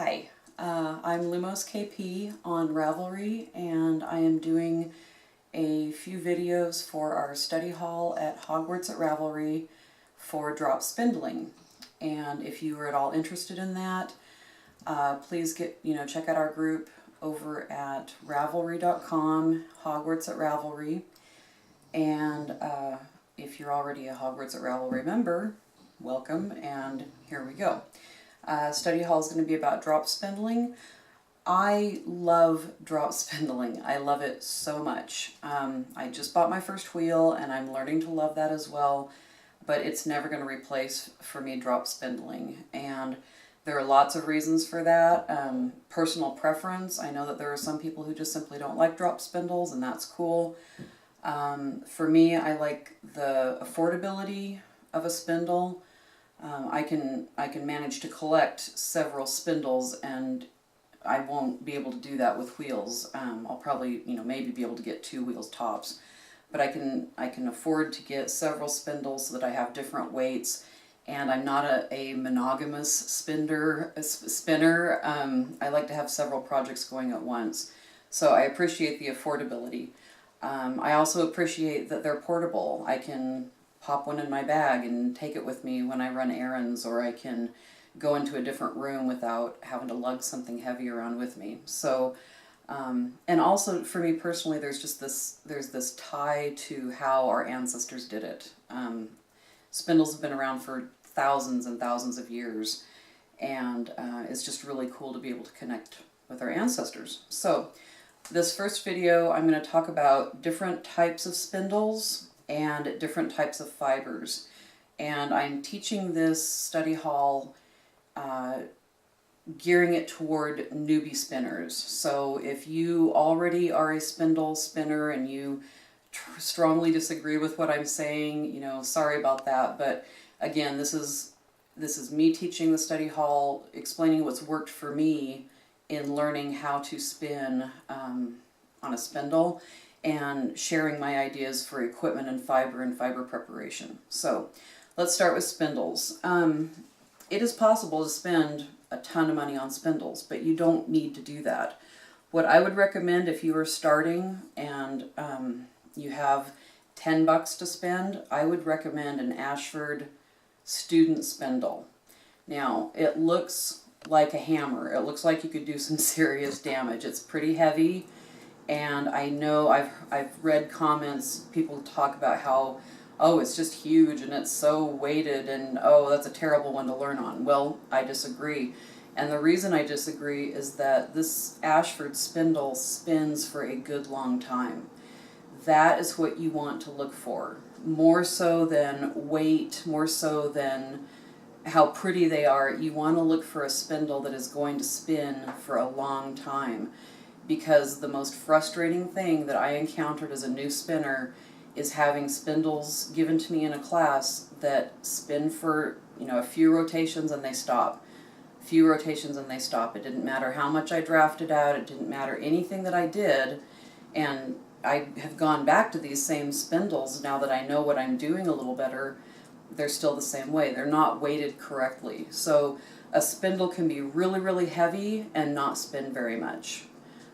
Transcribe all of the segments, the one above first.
Hi, I'm Lumos KP on Ravelry, and I am doing a few videos for our study hall at Hogwarts at Ravelry for drop spindling. And if you are at all interested in that, please check out our group over at Ravelry.com, Hogwarts at Ravelry. And if you're already a Hogwarts at Ravelry member, welcome, and here we go. Study hall is going to be about drop spindling. I love drop spindling. I love it so much. I just bought my first wheel and I'm learning to love that as well, but it's never going to replace for me drop spindling. And there are lots of reasons for that. Personal preference. I know that there are some people who just simply don't like drop spindles, and that's cool. For me, I like the affordability of a spindle. I can manage to collect several spindles, and I won't be able to do that with wheels. I'll probably, maybe be able to get 2 wheels tops, but I can afford to get several spindles so that I have different weights, and I'm not a monogamous spinner. I like to have several projects going at once, so I appreciate the affordability. I also appreciate that they're portable. I can pop one in my bag and take it with me when I run errands, or I can go into a different room without having to lug something heavy around with me. So, and also for me personally, there's this tie to how our ancestors did it. Spindles have been around for thousands and thousands of years, and it's just really cool to be able to connect with our ancestors. So, this first video, I'm going to talk about different types of spindles and different types of fibers. And I'm teaching this study hall gearing it toward newbie spinners. So if you already are a spindle spinner and you strongly disagree with what I'm saying, sorry about that. But again, this is me teaching the study hall, explaining what's worked for me in learning how to spin on a spindle, and sharing my ideas for equipment and fiber preparation. So let's start with spindles. It is possible to spend a ton of money on spindles, but you don't need to do that. What I would recommend if you are starting and you have $10 to spend, I would recommend an Ashford student spindle. Now, it looks like a hammer. It looks like you could do some serious damage. It's pretty heavy. And I know I've read comments, people talk about how, oh, it's just huge and it's so weighted and, oh, that's a terrible one to learn on. Well, I disagree. And the reason I disagree is that this Ashford spindle spins for a good long time. That is what you want to look for. More so than weight, more so than how pretty they are, you want to look for a spindle that is going to spin for a long time. Because the most frustrating thing that I encountered as a new spinner is having spindles given to me in a class that spin for, a few rotations and they stop. A few rotations and they stop. It didn't matter how much I drafted out, it didn't matter anything that I did, and I have gone back to these same spindles now that I know what I'm doing a little better. They're still the same way. They're not weighted correctly. So a spindle can be really, really heavy and not spin very much.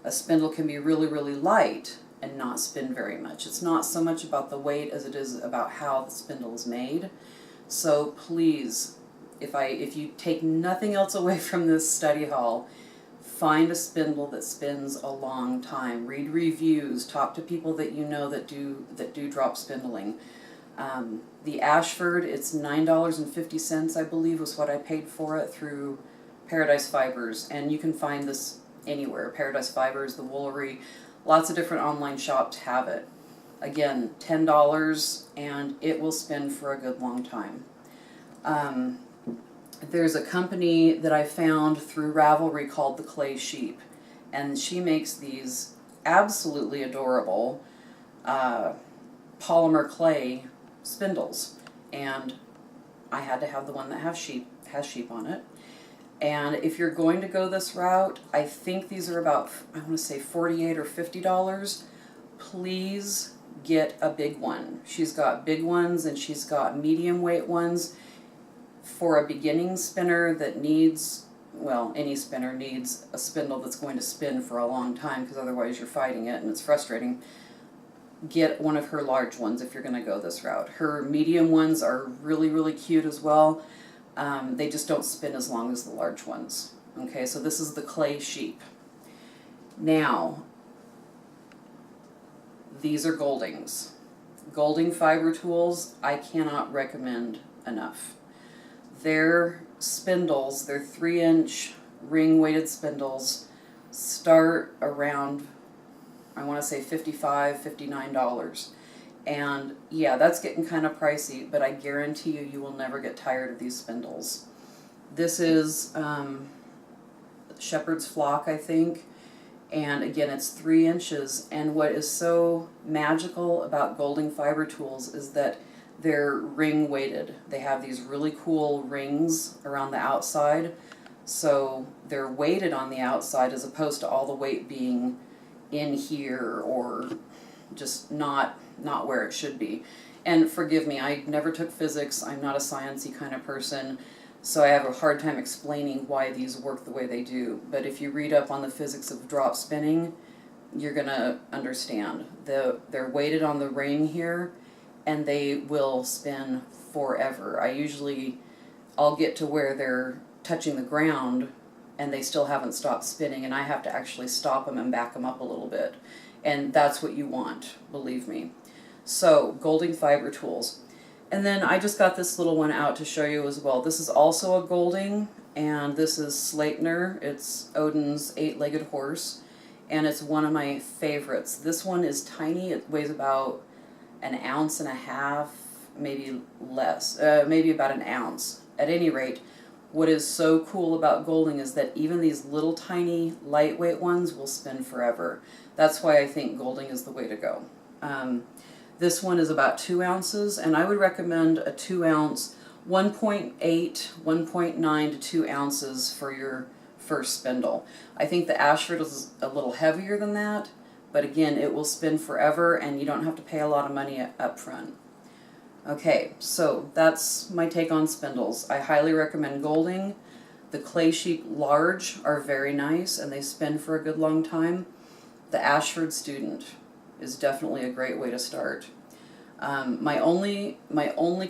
A spindle can be really, really light and not spin very much. It's not so much about the weight as it is about how the spindle is made. So please, if you take nothing else away from this study hall, find a spindle that spins a long time. Read reviews, talk to people that you know that do drop spindling. The Ashford, it's $9.50, I believe, was what I paid for it through Paradise Fibers, and you can find this anywhere. Paradise Fibers, the Woolery, lots of different online shops have it. Again, $10, and it will spin for a good long time. There's a company that I found through Ravelry called the Clay Sheep, and she makes these absolutely adorable polymer clay spindles, and I had to have the one that has sheep on it. And if you're going to go this route, I think these are about, I want to say $48 or $50. Please get a big one. She's got big ones and she's got medium weight ones. For a beginning spinner that needs well, any spinner needs a spindle that's going to spin for a long time, because otherwise you're fighting it and it's frustrating. Get one of her large ones if you're going to go this route. Her medium ones are really, really cute as well. They just don't spin as long as the large ones. Okay, so this is the clay sheep. Now, these are Goldings. Golding fiber tools, I cannot recommend enough. Their spindles, their 3-inch ring-weighted spindles, start around, I want to say $55, $59. And yeah, that's getting kind of pricey, but I guarantee you, you will never get tired of these spindles. This is shepherd's flock, I think. And again, it's 3 inches. And what is so magical about Golding fiber tools is that they're ring weighted. They have these really cool rings around the outside. So they're weighted on the outside as opposed to all the weight being in here or just not where it should be. And forgive me, I never took physics. I'm not a sciencey kind of person. So I have a hard time explaining why these work the way they do. But if you read up on the physics of drop spinning, you're going to understand. They're weighted on the ring here, and they will spin forever. I'll get to where they're touching the ground, and they still haven't stopped spinning, and I have to actually stop them and back them up a little bit. And that's what you want, believe me. So, Golding fiber tools. And then I just got this little one out to show you as well. This is also a Golding, and this is Sleipnir. It's Odin's 8-legged horse, and it's one of my favorites. This one is tiny. It weighs about 1.5 ounces, maybe less, maybe about 1 ounce. At any rate, what is so cool about Golding is that even these little tiny lightweight ones will spin forever. That's why I think Golding is the way to go. This one is about 2 ounces, and I would recommend a 2 ounce, 1.8, 1.9 to 2 ounces for your first spindle. I think the Ashford is a little heavier than that, but again, it will spin forever and you don't have to pay a lot of money up front. Okay, so that's my take on spindles. I highly recommend Golding. The clay sheep large are very nice and they spin for a good long time. The Ashford Student is definitely a great way to start. My only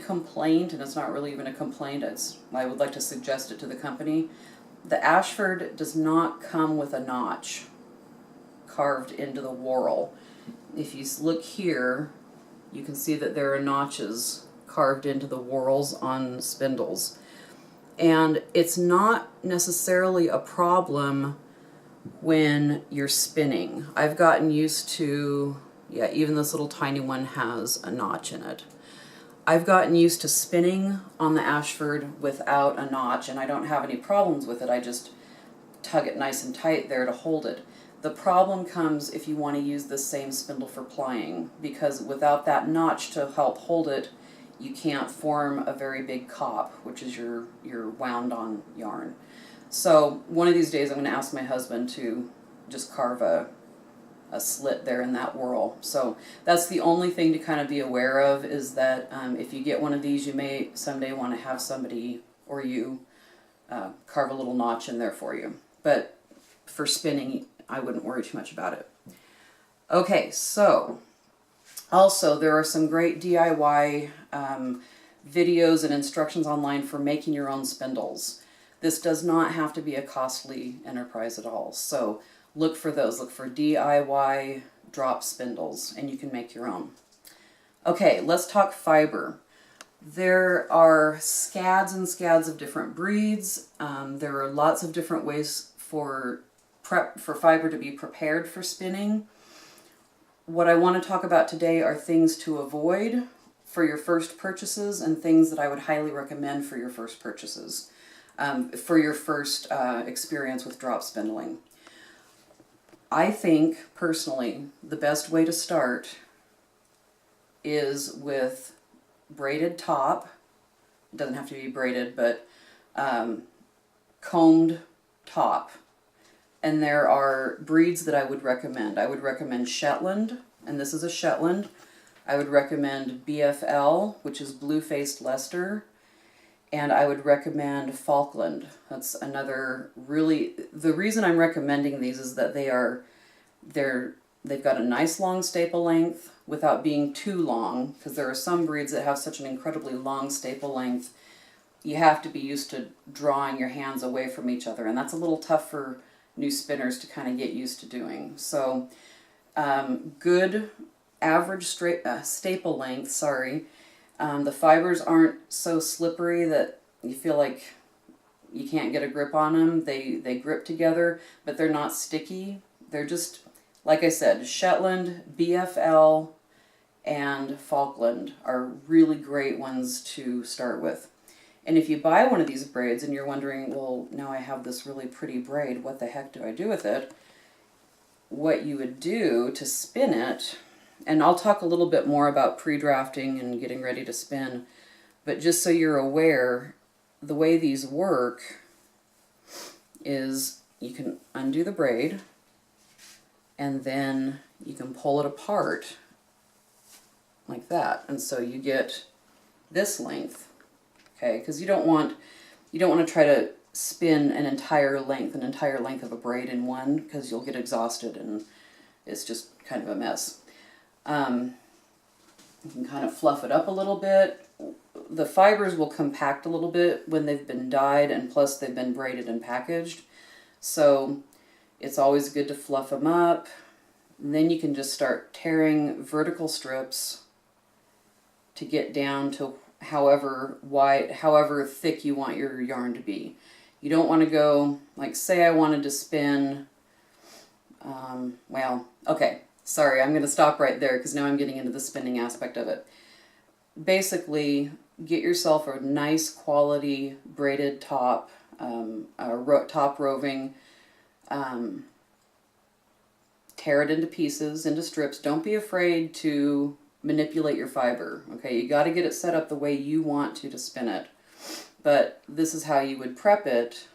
complaint, and it's not really even a complaint, I would like to suggest it to the company, the Ashford does not come with a notch carved into the whorl. If you look here, you can see that there are notches carved into the whorls on spindles. And it's not necessarily a problem when you're spinning. I've gotten used to, yeah, even this little tiny one has a notch in it. I've gotten used to spinning on the Ashford without a notch, and I don't have any problems with it. I just tug it nice and tight there to hold it. The problem comes if you want to use the same spindle for plying, because without that notch to help hold it, you can't form a very big cop, which is your wound on yarn. So one of these days I'm going to ask my husband to just carve a slit there in that whorl. So that's the only thing to kind of be aware of, is that if you get one of these, you may someday want to have somebody or you carve a little notch in there for you. But for spinning, I wouldn't worry too much about it. Okay, so also there are some great DIY videos and instructions online for making your own spindles. This does not have to be a costly enterprise at all. So look for those. Look for DIY drop spindles, and you can make your own. Okay, let's talk fiber. There are scads and scads of different breeds. There are lots of different ways for fiber to be prepared for spinning. What I want to talk about today are things to avoid for your first purchases and things that I would highly recommend for your first purchases, for your first experience with drop spindling. I think, personally, the best way to start is with braided top. It doesn't have to be braided, but combed top. And there are breeds that I would recommend. I would recommend Shetland, and this is a Shetland. I would recommend BFL, which is blue-faced Leicester. And I would recommend Falkland. That's another really, the reason I'm recommending these is that they've got a nice long staple length without being too long, because there are some breeds that have such an incredibly long staple length. You have to be used to drawing your hands away from each other, and that's a little tough for new spinners to kind of get used to doing. So good average staple length, sorry. The fibers aren't so slippery that you feel like you can't get a grip on them. They grip together, but they're not sticky. They're just, like I said, Shetland, BFL, and Falkland are really great ones to start with. And if you buy one of these braids and you're wondering, well, now I have this really pretty braid, what the heck do I do with it? What you would do to spin it, and I'll talk a little bit more about pre-drafting and getting ready to spin, but just so you're aware, the way these work is you can undo the braid and then you can pull it apart like that, and so you get this length, okay? Because you don't want to try to spin an entire length of a braid in one, because you'll get exhausted and it's just kind of a mess. You can kind of fluff it up a little bit. The fibers will compact a little bit when they've been dyed, and plus they've been braided and packaged. So it's always good to fluff them up. And then you can just start tearing vertical strips to get down to however wide, however thick you want your yarn to be. You don't want to go, like say I wanted to spin, well, okay, sorry, I'm going to stop right there because now I'm getting into the spinning aspect of it. Basically, get yourself a nice quality braided top, top roving, tear it into pieces, into strips. Don't be afraid to manipulate your fiber, okay? You got to get it set up the way you want to spin it. But this is how you would prep it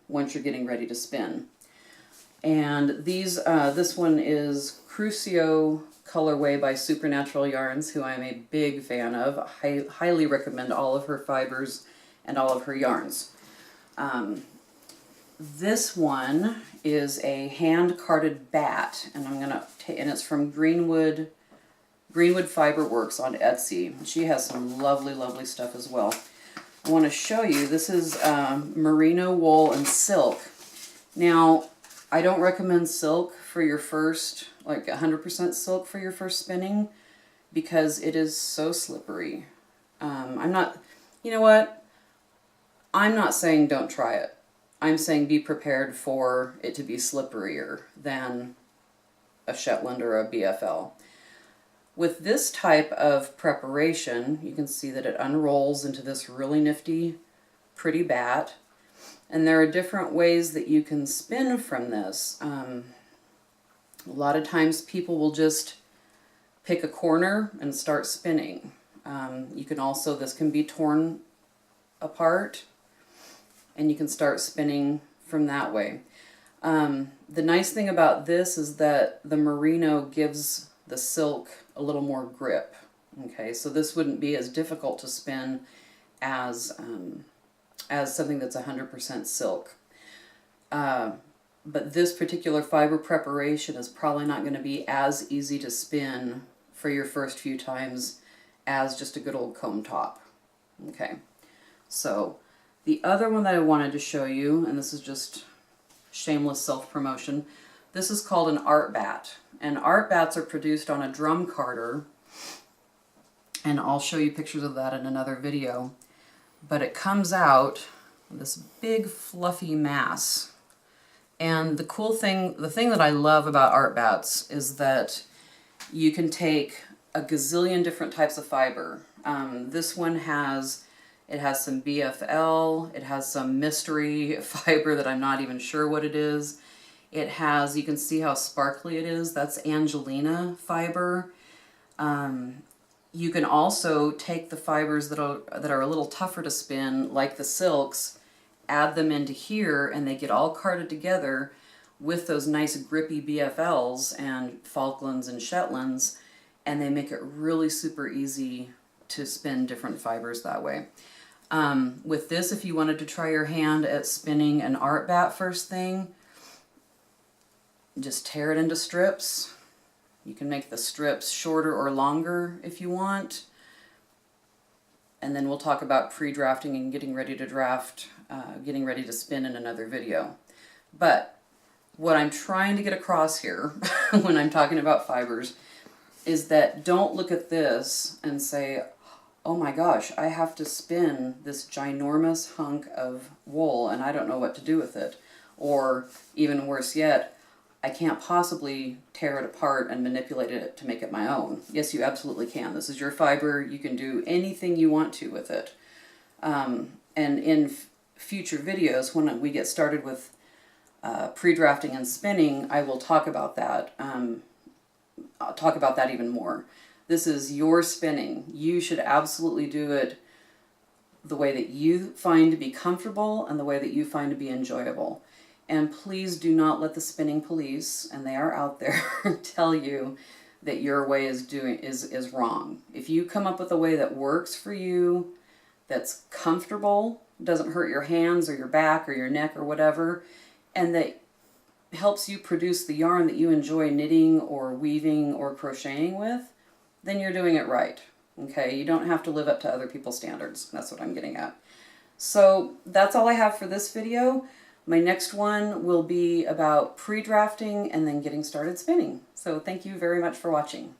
once you're getting ready to spin. And these, this one is Crucio colorway by Supernatural Yarns, who I'm a big fan of. I highly recommend all of her fibers and all of her yarns. This one is a hand-carded bat, and and it's from Greenwood Fiber Works on Etsy. She has some lovely, lovely stuff as well. I want to show you, this is merino wool and silk. Now, I don't recommend silk for your first, like 100% silk for your first spinning, because it is so slippery. You know what? I'm not saying don't try it. I'm saying be prepared for it to be slipperier than a Shetland or a BFL. With this type of preparation, you can see that it unrolls into this really nifty, pretty bat. And there are different ways that you can spin from this. A lot of times people will just pick a corner and start spinning. You can also, this can be torn apart, and you can start spinning from that way. The nice thing about this is that the merino gives the silk a little more grip. Okay, so this wouldn't be as difficult to spin as something that's 100% silk. But this particular fiber preparation is probably not going to be as easy to spin for your first few times as just a good old comb top. Okay, so the other one that I wanted to show you, and this is just shameless self-promotion, this is called an art bat. And art bats are produced on a drum carder, and I'll show you pictures of that in another video. But it comes out this big fluffy mass. And the cool thing, the thing that I love about art bats is that you can take a gazillion different types of fiber. This one has some BFL, it has some mystery fiber that I'm not even sure what it is. It has, you can see how sparkly it is, that's Angelina fiber. You can also take the fibers that are a little tougher to spin, like the silks, add them into here, and they get all carded together with those nice grippy BFLs and Falklands and Shetlands, and they make it really super easy to spin different fibers that way. With this, if you wanted to try your hand at spinning an art bat first thing, just tear it into strips. You can make the strips shorter or longer if you want. And then we'll talk about pre-drafting and getting ready to draft, getting ready to spin in another video. But what I'm trying to get across here when I'm talking about fibers is that don't look at this and say, oh my gosh, I have to spin this ginormous hunk of wool and I don't know what to do with it. Or even worse yet, I can't possibly tear it apart and manipulate it to make it my own. Yes, you absolutely can. This is your fiber. You can do anything you want to with it. And in future videos, when we get started with pre-drafting and spinning, I will talk about that. I'll talk about that even more. This is your spinning. You should absolutely do it the way that you find to be comfortable and the way that you find to be enjoyable. And please do not let the spinning police, and they are out there, tell you that your way is wrong. If you come up with a way that works for you, that's comfortable, doesn't hurt your hands or your back or your neck or whatever, and that helps you produce the yarn that you enjoy knitting or weaving or crocheting with, then you're doing it right. Okay, you don't have to live up to other people's standards. That's what I'm getting at. So that's all I have for this video. My next one will be about pre-drafting and then getting started spinning. So thank you very much for watching.